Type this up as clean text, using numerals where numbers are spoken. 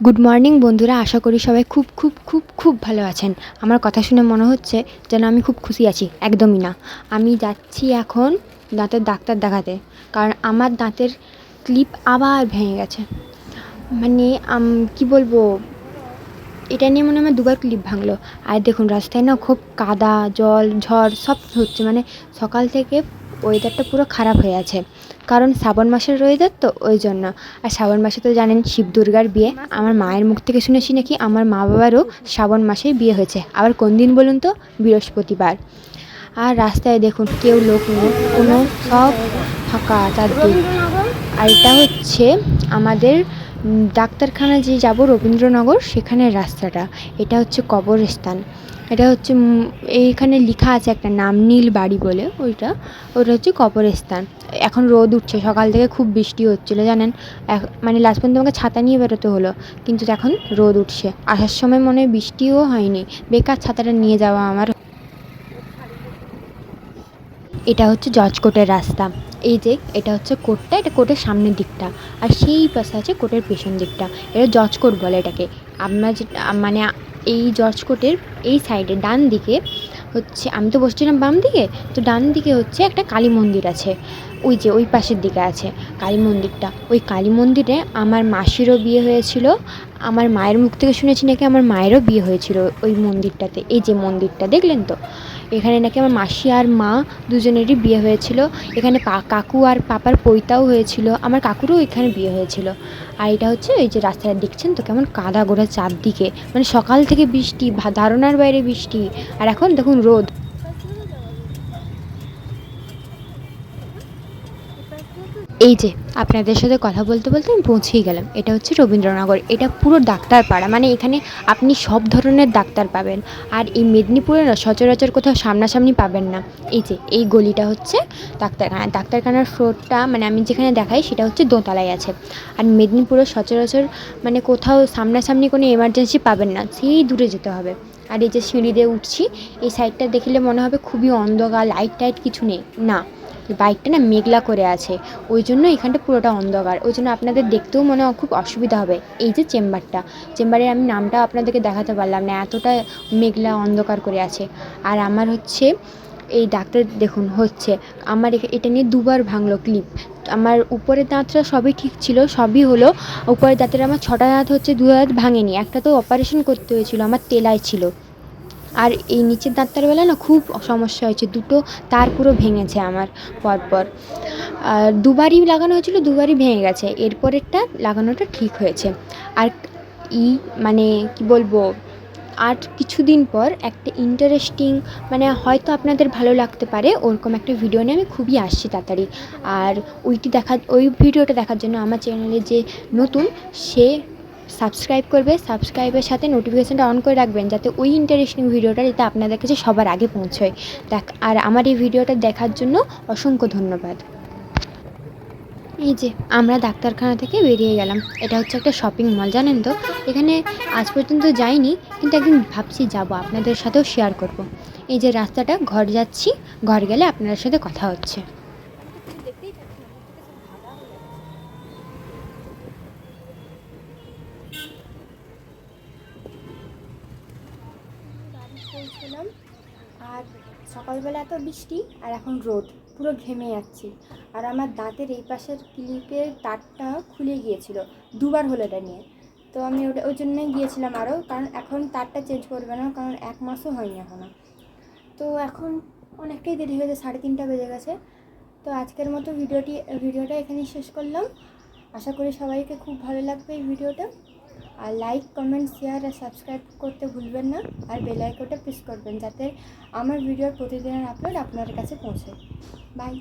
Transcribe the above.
Good morning বন্ধুরা, আশা করি সবাই খুব খুব খুব খুব ভালো আছেন। আমার কথা শুনে মনে হচ্ছে যেন আমি খুব খুশি আছি। একদমই না। আমি যাচ্ছি এখন দাঁতের ডাক্তার দেখাতে, কারণ আমার দাঁতের ক্লিপ আবার ভেঙে গেছে। মানে কি বলবো, এটা নিয়ে মনে হয় আমার দুবার ক্লিপ ভাঙলো। আর দেখুন রাস্তায় না খুব কাদা, জল, ঝড় সব হচ্ছে। মানে সকাল থেকে ওয়েদারটা পুরো খারাপ হয়ে আছে, কারণ শ্রাবণ মাসের ওয়েদার তো ওই জন্য। আর শ্রাবণ মাসে তো জানেন শিব দুর্গার বিয়ে। আমার মায়ের মুখ থেকে শুনেছি নাকি আমার মা বাবারও শ্রাবণ মাসেই বিয়ে হয়েছে। আবার কোন দিন বলুন তো? বৃহস্পতিবার। আর রাস্তায় দেখুন কেউ লোক নেই, কোনো সব ফাঁকা চারদিক। আর এটা হচ্ছে আমাদের ডাক্তারখানা যে যাব রবীন্দ্রনগর, সেখানের রাস্তাটা। এটা হচ্ছে কবরস্থান। এটা হচ্ছে এইখানে লেখা আছে একটা নাম, নীল বাড়ি বলে। ওইটা হচ্ছে কবরস্থান। এখন রোদ উঠছে, সকাল থেকে খুব বৃষ্টি হচ্ছিলো জানেন। মানে লাস্ট পর্যন্ত আমাকে ছাতা নিয়ে বেরোতে হলো, কিন্তু এখন রোদ উঠছে। আসার সময় মনে হয় বৃষ্টিও হয়নি, বেকার ছাতাটা নিয়ে যাওয়া আমার। এটা হচ্ছে জজ কোর্টের রাস্তা। এই যে এটা হচ্ছে কোর্টটা, এটা কোর্টের সামনের দিকটা, আর সেই পাশে আছে কোর্টের পেছন দিকটা। এটা জজ কোর্ট বলে এটাকে। আমরা যেটা মানে এই জজ কোর্টের এই সাইডে ডান দিকে হচ্ছে, আমি তো বসছিলাম বাম দিকে, তো ডান দিকে হচ্ছে একটা কালী মন্দির আছে। ওই যে ওই পাশের দিকে আছে কালী মন্দিরটা। ওই কালী মন্দিরে আমার মাসিরও বিয়ে হয়েছিল। আমার মায়ের মুখ থেকে শুনেছি নাকি আমার মায়েরও বিয়ে হয়েছিল ওই মন্দিরটাতে। এই যে মন্দিরটা দেখলেন তো, এখানে নাকি আমার মাসি আর মা দুজনেরই বিয়ে হয়েছিল। এখানে কাকু আর পাপার পৈতাও হয়েছিল। আমার কাকুরও এখানে বিয়ে হয়েছিল। আর এটা হচ্ছে এই যে রাস্তাটা দেখছেন তো, কেমন কাদা গোড়া চারদিকে। মানে সকাল থেকে বৃষ্টি, ধারণার বাইরে বৃষ্টি, আর এখন দেখুন রোদ। এই যে আপনাদের সাথে কথা বলতে বলতে আমি পৌঁছেই গেলাম। এটা হচ্ছে রবীন্দ্রনগর। এটা পুরো ডাক্তার পাড়া, মানে এখানে আপনি সব ধরনের ডাক্তার পাবেন। আর এই মেদিনীপুরে না সচরাচর কোথাও সামনাসামনি পাবেন না। এই যে এই গলিটা হচ্ছে ডাক্তারখানা। ডাক্তারখানার ফ্লোরটা মানে আমি যেখানে দেখাই সেটা হচ্ছে দোতলায় আছে। আর মেদিনীপুরে সচরাচর মানে কোথাও সামনাসামনি কোনো এমার্জেন্সি পাবেন না, সেই দূরে যেতে হবে। আর এই যে সিঁড়ি দিয়ে উঠছি, এই সাইডটা দেখলে মনে হবে খুবই অন্ধকার, লাইট টাইট কিছু নেই না। বাইকটা না মেঘলা করে আছে, ওই জন্য এখানটা পুরোটা অন্ধকার। ওই জন্য আপনাদের দেখতেও মনে খুব অসুবিধা হবে। এই যে চেম্বারের আমি নামটা আপনাদেরকে দেখাতে পারলাম না, এতটা মেঘলা অন্ধকার করে আছে। আর আমার হচ্ছে এই ডাক্তার দেখুন হচ্ছে আমার এটা নিয়ে দুবার ভাঙলো ক্লিপ। আমার উপরের দাঁতটা সবই ঠিক ছিল, সবই হলো। উপরের দাঁতের আমার 6টা দাঁত হচ্ছে, 2 দাঁত ভাঙেনি। একটা তো অপারেশন করতে হয়েছিল, আমার তেলায় ছিল। আর এই নিচের দাঁতটার বেলা না খুব সমস্যা হয়েছে, দুটো তার পুরো ভেঙেছে আমার পরপর। আর দুবারই লাগানো হয়েছিল, দুবারই ভেঙে গেছে। এরপরেরটা লাগানোটা ঠিক হয়েছে। আর মানে কি বলবো, আর কিছুদিন পর একটা ইন্টারেস্টিং, মানে হয়তো আপনাদের ভালো লাগতে পারে, ওরকম একটা ভিডিও নিয়ে আমি খুবই আসছি তাড়াতাড়ি। আর ওই ভিডিওটা দেখার জন্য আমার চ্যানেলে যে নতুন, সে সাবস্ক্রাইব করবে। সাবস্ক্রাইবের সাথে নোটিফিকেশানটা অন করে রাখবেন, যাতে ওই ইন্টারেস্টিং ভিডিওটা যাতে আপনাদের কাছে সবার আগে পৌঁছয়। আর আমার এই ভিডিওটা দেখার জন্য অসংখ্য ধন্যবাদ। এই যে আমরা ডাক্তারখানা থেকে বেরিয়ে গেলাম। এটা হচ্ছে একটা শপিং মল, জানেন তো। এখানে আজ পর্যন্ত যাইনি, কিন্তু একদিন ভাবছি যাব, আপনাদের সাথেও শেয়ার করব। এই যে রাস্তাটা, ঘর যাচ্ছি, ঘর গেলে আপনাদের সাথে কথা হচ্ছে। পৌঁছলাম, আর সকালবেলা এত বৃষ্টি, আর এখন রোদ, পুরো ঘেমে যাচ্ছি। আর আমার দাঁতের এই পাশের ক্লিপের তারটা খুলে গিয়েছিল, দুবার হলো এটা নিয়ে। তো আমি ওই জন্যই গিয়েছিলাম আরও, কারণ এখন তারটা চেঞ্জ করবে না, কারণ 1 মাসও হয়নি এখনও। তো এখন অনেকটাই দেরি হয়েছে, 3:30 বেজে গেছে। তো আজকের মতো ভিডিওটা এখানেই শেষ করলাম। আশা করি সবাইকে খুব ভালো লাগবে এই ভিডিওটা। আর লাইক, কমেন্ট, শেয়ার আর সাবস্ক্রাইব করতে ভুলবেন না। আর বেল আইকনটা প্রেস করবেন, যাতে আমার ভিডিওর প্রতিদিনের আপলোড আপনার কাছে পৌঁছায়। বাই।